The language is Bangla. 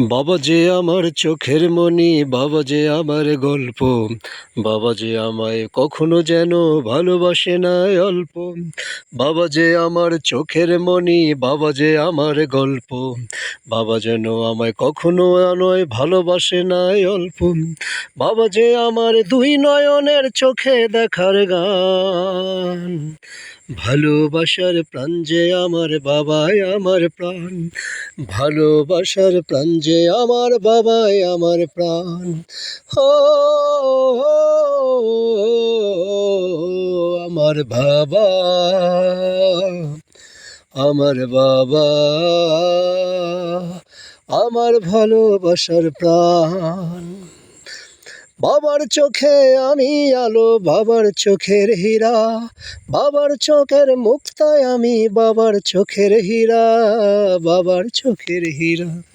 বাবা যে আমার চোখের মণি, বাবা যে আমার গল্প, বাবা যে আমায় কখনো যেন ভালোবাসে নাই অল্প। বাবা যে আমার চোখের মণি, বাবা যে আমার গল্প, বাবা যেন আমায় কখনো নয় ভালোবাসে নাই অল্প। বাবা যে আমার দুই নয়নের চোখে দেখার গান, ভালোবাসার প্রাণ যে আমার বাবাই আমার প্রাণ, ভালোবাসার প্রাণ যে আমার বাবাই আমার প্রাণ। ও আমার বাবা, আমার বাবা, আমার ভালোবাসার প্রাণ। বাবার চোখে আমি আলো, বাবার চোখের হীরা, বাবার চোখের মুক্তায় আমি বাবার চোখের হীরা, বাবার চোখের হীরা।